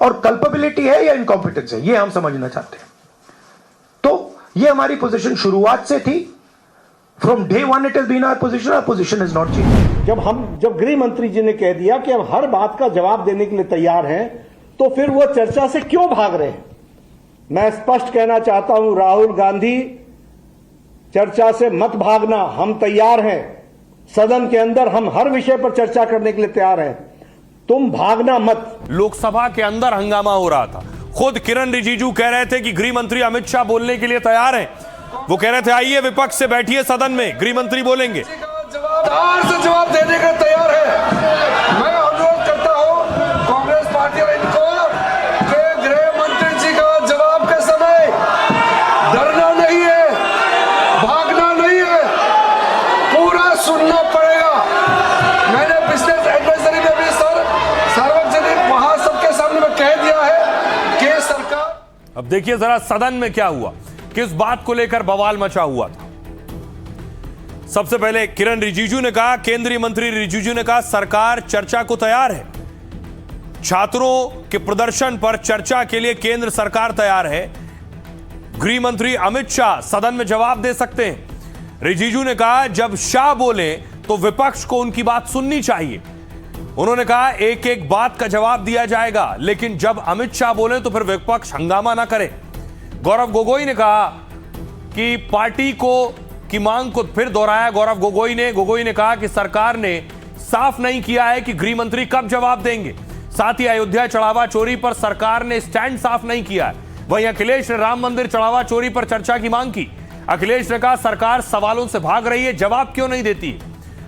और कल्पेबिलिटी है या इनकॉम्पिटेंस है, ये हम समझना चाहते हैं। तो ये हमारी पोजीशन शुरुआत से थी। From day one it is been our position is not change. जब गृह मंत्री जी ने कह दिया कि हम हर बात का जवाब देने के लिए तैयार हैं, तो फिर वो चर्चा से क्यों भाग रहे हैं? मैं स्पष्ट कहना चाहता हूं, राहुल गांधी, चर्चा से मत भागना, हम तैयार हैं। सदन के अंदर हम हर विषय पर चर्चा करने के लिए तैयार हैं, तुम भागना मत। लोकसभा के अंदर हंगामा हो रहा था। खुद किरण रिजिजू कह रहे थे कि गृह मंत्री अमित शाह बोलने के लिए तैयार हैं। वो कह रहे थे आइए विपक्ष से बैठिए सदन में, गृह मंत्री बोलेंगे। जवाब देने का तैयार है। मैं अनुरोध करता हूं कांग्रेस पार्टी और इनको कि गृह मंत्री जी का जवाब के समय डरना नहीं है, भागना नहीं है, पूरा सुनना पड़ेगा। मैंने बिजनेस एडवाइजरी में भी सार्वजनिक वहां सबके सामने में कह दिया है कि सरकार। अब देखिए जरा सदन में क्या हुआ, किस बात को लेकर बवाल मचा हुआ था। सबसे पहले किरण रिजिजू ने कहा, केंद्रीय मंत्री रिजिजू ने कहा सरकार चर्चा को तैयार है। छात्रों के प्रदर्शन पर चर्चा के लिए केंद्र सरकार तैयार है। गृह मंत्री अमित शाह सदन में जवाब दे सकते हैं। रिजिजू ने कहा जब शाह बोले तो विपक्ष को उनकी बात सुननी चाहिए। उन्होंने कहा एक एक बात का जवाब दिया जाएगा, लेकिन जब अमित शाह बोले तो फिर विपक्ष हंगामा ना करे। गौरव गोगोई ने कहा कि पार्टी की मांग को फिर दोहराया। गोगोई ने कहा कि सरकार ने साफ नहीं किया है कि गृह मंत्री कब जवाब देंगे। साथ ही अयोध्या चढ़ावा चोरी पर सरकार ने स्टैंड साफ नहीं किया है। वहीं अखिलेश ने राम मंदिर चढ़ावा चोरी पर चर्चा की मांग की। अखिलेश ने कहा सरकार सवालों से भाग रही है, जवाब क्यों नहीं देती।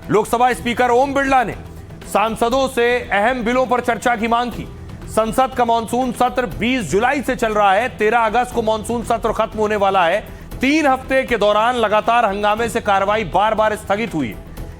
लोकसभा स्पीकर ओम बिरला ने सांसदों से अहम बिलों पर चर्चा की मांग की। संसद का मानसून सत्र 20 जुलाई से चल रहा है। 13 अगस्त को मानसून सत्र खत्म होने वाला है। 3 हफ्ते के दौरान लगातार हंगामे से कार्रवाई बार बार स्थगित हुई।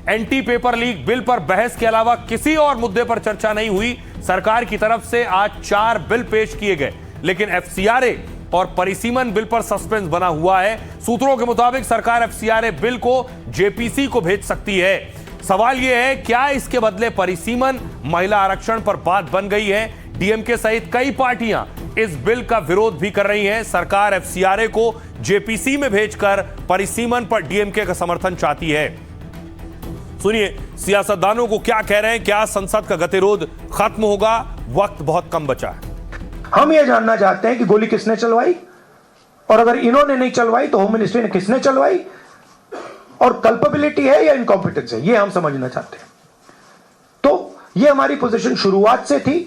एंटी पेपर लीक बिल पर बहस के अलावा किसी और मुद्दे पर चर्चा नहीं हुई। सरकार की तरफ से आज 4 बिल पेश किए गए, लेकिन एफसीआरए और परिसीमन बिल पर सस्पेंस बना हुआ है। सूत्रों के मुताबिक सरकार एफसीआरए बिल को जेपीसी को भेज सकती है। सवाल यह है क्या इसके बदले परिसीमन महिला आरक्षण पर बात बन गई है। डीएमके सहित कई पार्टियां इस बिल का विरोध भी कर रही हैं। सरकार एफसीआरए को जेपीसी में भेजकर परिसीमन पर डीएमके का समर्थन चाहती है। सुनिए सियासतदानों को क्या कह रहे हैं। क्या संसद का गतिरोध खत्म होगा? वक्त बहुत कम बचा है। हम ये जानना चाहते हैं कि गोली किसने चलवाई, और अगर इन्होंने नहीं चलवाई तो होम मिनिस्ट्री ने किसने चलवाई, और कल्पेबिलिटी है या इनकॉम्पिटेंस है, ये हम समझना चाहते हैं। तो ये हमारी पोजीशन शुरुआत से थी।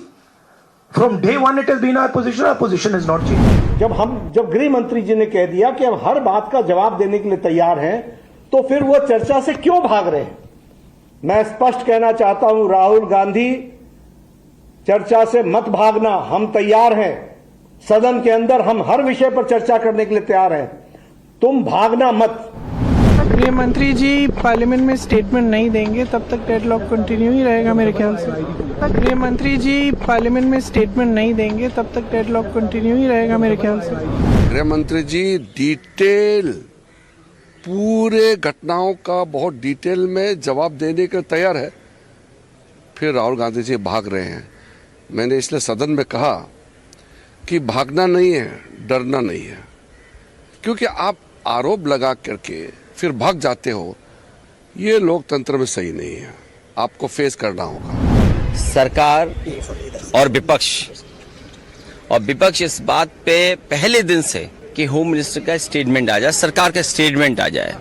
From day one it is been our position is not change. जब गृह मंत्री जी ने कह दिया कि हम हर बात का जवाब देने के लिए तैयार हैं, तो फिर वो चर्चा से क्यों भाग रहे हैं? मैं स्पष्ट कहना चाहता हूं, राहुल गांधी, चर्चा से मत भागना, हम तैयार हैं। सदन के अंदर हम हर विषय पर चर्चा करने के लिए तैयार हैं, तुम भागना मत। गृह मंत्री जी पार्लियामेंट में स्टेटमेंट नहीं देंगे तब तक डेडलॉक कंटिन्यू ही रहेगा मेरे ख्याल से। गृह मंत्री जी पार्लियामेंट में स्टेटमेंट नहीं देंगे तब तक डेडलॉक कंटिन्यू ही रहेगा मेरे ख्याल से। गृह मंत्री जी डिटेल पूरे घटनाओं का बहुत डिटेल में जवाब देने के तैयार है, फिर राहुल गांधी जी भाग रहे हैं। मैंने इसलिए सदन में कहा कि भागना नहीं है, डरना नहीं है, क्योंकि आप आरोप लगा करके फिर भाग जाते हो, ये लोकतंत्र में सही नहीं है। आपको फेस करना होगा। सरकार और विपक्ष इस बात पे पहले दिन से कि होम मिनिस्टर का स्टेटमेंट आ जाए, सरकार का स्टेटमेंट आ जाए,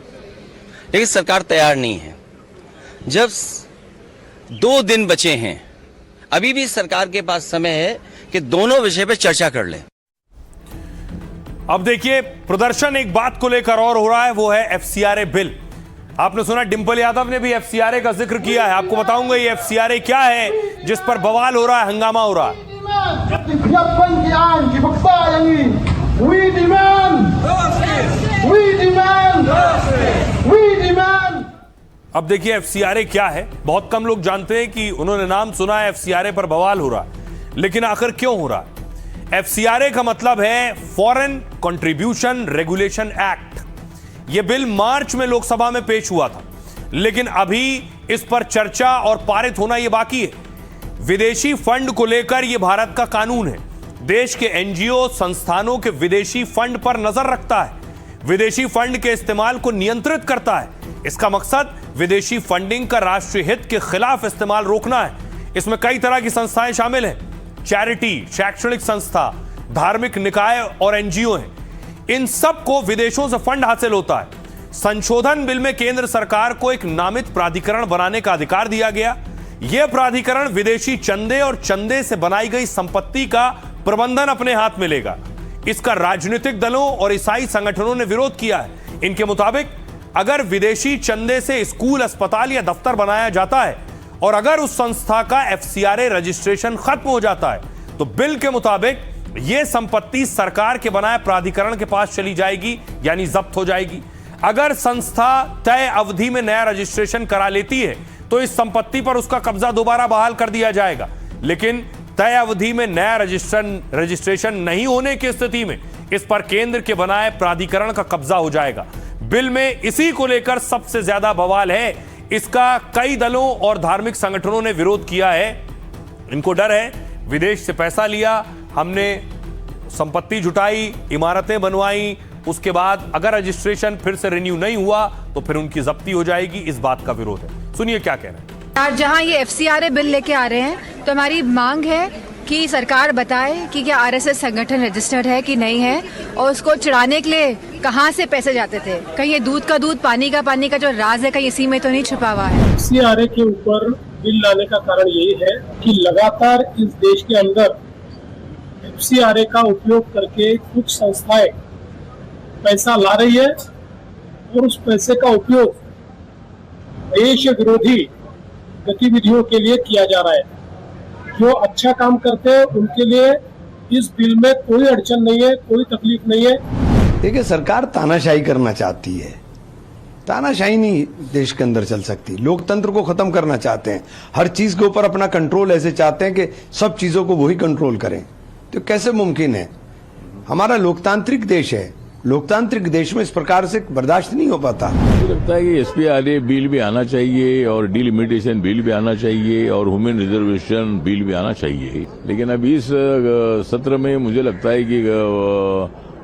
लेकिन सरकार तैयार नहीं है। जब 2 दिन बचे हैं, अभी भी सरकार के पास समय है कि दोनों विषय पे चर्चा कर ले। अब देखिए प्रदर्शन एक बात को लेकर और हो रहा है, वो है एफसीआरए बिल। आपने सुना डिंपल यादव ने भी एफसीआरए का जिक्र किया है। आपको बताऊंगा ये एफसीआरए क्या है जिस पर बवाल हो रहा है, हंगामा हो रहा है। अब देखिए एफसीआरए क्या है, बहुत कम लोग जानते हैं कि उन्होंने नाम सुना है, एफसीआरए पर बवाल हो रहा है, लेकिन आखिर क्यों हो रहा है? एफसीआरए का मतलब है फॉरेन कंट्रीब्यूशन रेगुलेशन एक्ट। यह बिल मार्च में लोकसभा में पेश हुआ था, लेकिन अभी इस पर चर्चा और पारित होना यह बाकी है। विदेशी फंड को लेकर यह भारत का कानून है। देश के एनजीओ संस्थानों के विदेशी फंड पर नजर रखता है, विदेशी फंड के इस्तेमाल को नियंत्रित करता है। इसका मकसद विदेशी फंडिंग का राष्ट्रीय हित के खिलाफ इस्तेमाल रोकना है। इसमें कई तरह की संस्थाएं शामिल हैं, चैरिटी, शैक्षणिक संस्था, धार्मिक निकाय और एनजीओ हैं। इन सबको विदेशों से फंड हासिल होता है। संशोधन बिल में केंद्र सरकार को एक नामित प्राधिकरण बनाने का अधिकार दिया गया। यह प्राधिकरण विदेशी चंदे और चंदे से बनाई गई संपत्ति का प्रबंधन अपने हाथ में लेगा। इसका राजनीतिक दलों और ईसाई संगठनों ने विरोध किया है। इनके मुताबिक अगर विदेशी चंदे से स्कूल, अस्पताल या दफ्तर बनाया जाता है और अगर उस संस्था का एफसीआरए रजिस्ट्रेशन खत्म हो जाता है तो बिल के मुताबिक यह संपत्ति सरकार के बनाए प्राधिकरण के पास चली जाएगी, यानी जब्त हो जाएगी। अगर संस्था तय अवधि में नया रजिस्ट्रेशन करा लेती है तो इस संपत्ति पर उसका कब्जा दोबारा बहाल कर दिया जाएगा। लेकिन तय अवधि में नया रजिस्ट्रेशन नहीं होने की स्थिति में इस पर केंद्र के बनाए प्राधिकरण का कब्जा हो जाएगा। बिल में इसी को लेकर सबसे ज्यादा बवाल है। इसका कई दलों और धार्मिक संगठनों ने विरोध किया है। इनको डर है विदेश से पैसा लिया, हमने संपत्ति जुटाई, इमारतें बनवाई, उसके बाद अगर रजिस्ट्रेशन फिर से रिन्यू नहीं हुआ तो फिर उनकी जब्ती हो जाएगी। इस बात का विरोध है। सुनिए क्या कह रहे हैं। यार, जहां ये एफसीआरए बिल लेके आ रहे हैं तो हमारी मांग है कि सरकार बताए कि क्या आरएसएस संगठन रजिस्टर्ड है कि नहीं है, और उसको चढ़ाने के लिए कहां से पैसे जाते थे। कहीं ये दूध का दूध, पानी का पानी का जो राज है कहीं इसी में तो नहीं छुपा हुआ है। एफसीआरए के ऊपर बिल लाने का कारण यही है कि लगातार इस देश के अंदर एफसीआरए का उपयोग करके कुछ संस्थाएं पैसा ला रही है और उस पैसे का उपयोग देश विरोधी गतिविधियों के लिए किया जा रहा है। जो अच्छा काम करते हैं उनके लिए इस बिल में कोई अड़चन नहीं है, कोई तकलीफ नहीं है। देखिए, सरकार तानाशाही करना चाहती है। तानाशाही नहीं देश के अंदर चल सकती। लोकतंत्र को खत्म करना चाहते हैं, हर चीज के ऊपर अपना कंट्रोल ऐसे चाहते हैं कि सब चीजों को वही कंट्रोल करें। तो कैसे मुमकिन है? हमारा लोकतांत्रिक देश है, लोकतांत्रिक देश में इस प्रकार से बर्दाश्त नहीं हो पाता। मुझे लगता है कि एसपीआरए बिल भी आना चाहिए और डिलिमिटेशन बिल भी आना चाहिए और ह्यूमन रिजर्वेशन बिल भी आना चाहिए। लेकिन अभी इस सत्र में मुझे लगता है कि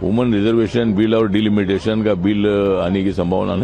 ह्यूमन रिजर्वेशन बिल और डिलिमिटेशन का बिल आने की संभावना नहीं।